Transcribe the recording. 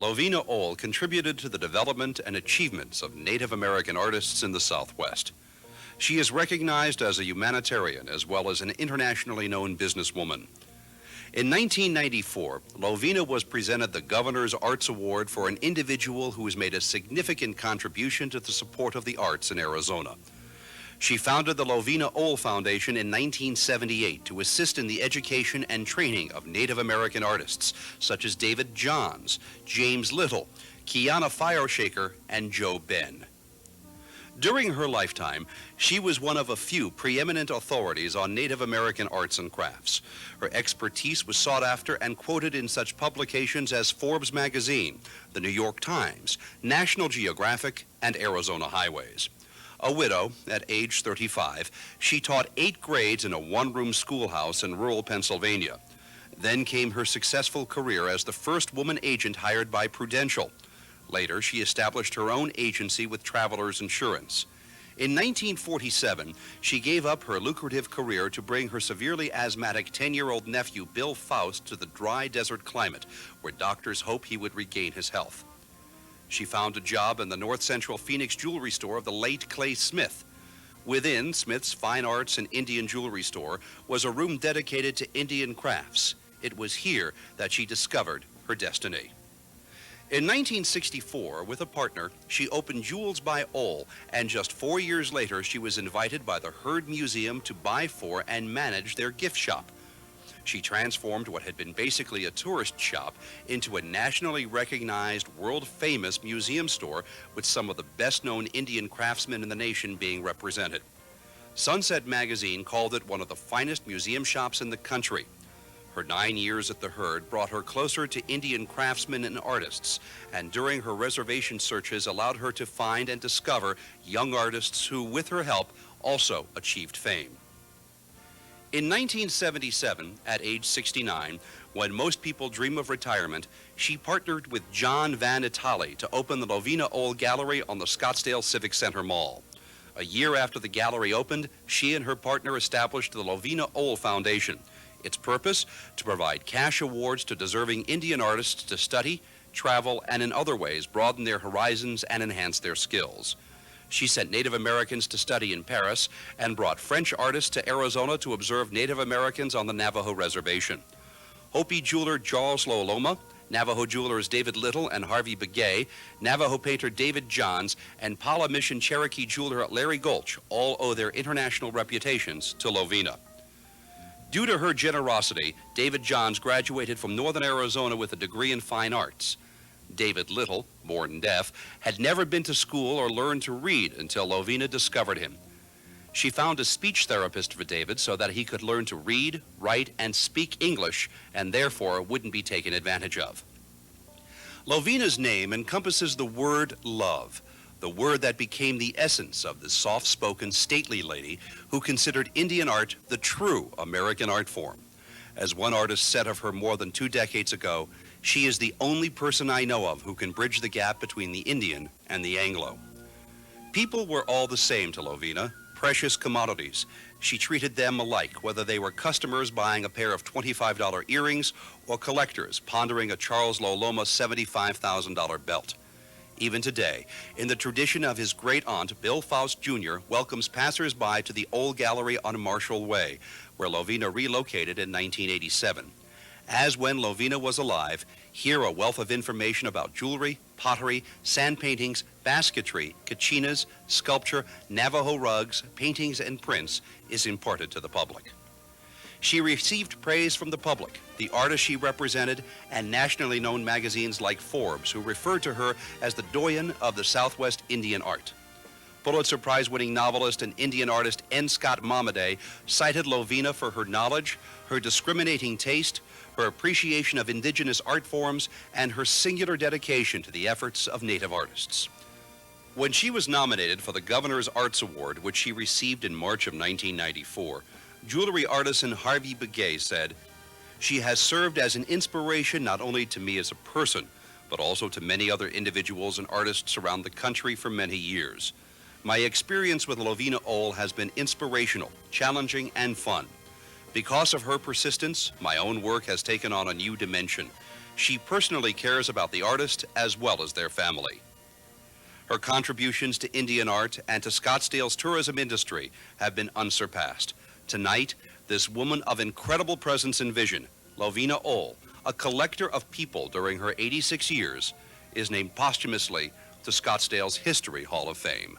Lovena Ohl contributed to the development and achievements of Native American artists in the Southwest. She is recognized as a humanitarian as well as an internationally known businesswoman. In 1994, Lovena was presented the Governor's Arts Award for an individual who has made a significant contribution to the support of the arts in Arizona. She founded the Lovena Ohl Foundation in 1978 to assist in the education and training of Native American artists such as David Johns, James Little, Kiana Fireshaker, and Joe Ben. During her lifetime, she was one of a few preeminent authorities on Native American arts and crafts. Her expertise was sought after and quoted in such publications as Forbes magazine, the New York Times, National Geographic, and Arizona Highways. A widow at age 35, she taught 8 grades in a one-room schoolhouse in rural Pennsylvania. Then came her successful career as the first woman agent hired by Prudential. Later, she established her own agency with Travelers Insurance. In 1947, she gave up her lucrative career to bring her severely asthmatic 10-year-old nephew, Bill Faust, to the dry desert climate, where doctors hope he would regain his health. She found a job in the North Central Phoenix jewelry store of the late Clay Smith. Within Smith's Fine Arts and Indian Jewelry Store was a room dedicated to Indian crafts. It was here that she discovered her destiny. In 1964, with a partner, she opened Jewels by Ohl, and just 4 years later, she was invited by the Heard Museum to buy for and manage their gift shop. She transformed what had been basically a tourist shop into a nationally recognized, world-famous museum store with some of the best-known Indian craftsmen in the nation being represented. Sunset magazine called it one of the finest museum shops in the country. Her 9 years at the Heard brought her closer to Indian craftsmen and artists, and during her reservation searches allowed her to find and discover young artists who, with her help, also achieved fame. In 1977, at age 69, when most people dream of retirement, she partnered with John Van Itali to open the Lovena Ohl Gallery on the Scottsdale Civic Center Mall. A year after the gallery opened, she and her partner established the Lovena Ohl Foundation. Its purpose, to provide cash awards to deserving Indian artists to study, travel, and in other ways broaden their horizons and enhance their skills. She sent Native Americans to study in Paris and brought French artists to Arizona to observe Native Americans on the Navajo Reservation. Hopi jeweler Charles Loloma, Navajo jewelers David Little and Harvey Begay, Navajo painter David Johns, and Pala Mission Cherokee jeweler Larry Gulch all owe their international reputations to Lovena. Due to her generosity, David Johns graduated from Northern Arizona with a degree in fine arts. David Little, born deaf, had never been to school or learned to read until Lovena discovered him. She found a speech therapist for David so that he could learn to read, write, and speak English, and therefore wouldn't be taken advantage of. Lovena's name encompasses the word love, the word that became the essence of the soft-spoken, stately lady who considered Indian art the true American art form. As one artist said of her more than 2 decades ago, she is the only person I know of who can bridge the gap between the Indian and the Anglo. People were all the same to Lovena, precious commodities. She treated them alike, whether they were customers buying a pair of $25 earrings or collectors pondering a Charles Loloma $75,000 belt. Even today, in the tradition of his great-aunt, Bill Faust Jr. welcomes passers-by to the Ohl Gallery on Marshall Way, where Lovena relocated in 1987. As when Lovena was alive, here a wealth of information about jewelry, pottery, sand paintings, basketry, kachinas, sculpture, Navajo rugs, paintings, and prints is imparted to the public. She received praise from the public, the artists she represented, and nationally known magazines like Forbes, who referred to her as the doyen of the Southwest Indian art. Pulitzer Prize-winning novelist and Indian artist N. Scott Momaday cited Lovena for her knowledge, her discriminating taste, her appreciation of indigenous art forms, and her singular dedication to the efforts of Native artists. When she was nominated for the Governor's Arts Award, which she received in March of 1994, jewelry artisan Harvey Begay said, "She has served as an inspiration not only to me as a person, but also to many other individuals and artists around the country for many years. My experience with Lovena Ohl has been inspirational, challenging, and fun. Because of her persistence, my own work has taken on a new dimension. She personally cares about the artist as well as their family. Her contributions to Indian art and to Scottsdale's tourism industry have been unsurpassed. Tonight, this woman of incredible presence and vision, Lovena Ohl, a collector of people during her 86 years, is named posthumously to Scottsdale's History Hall of Fame.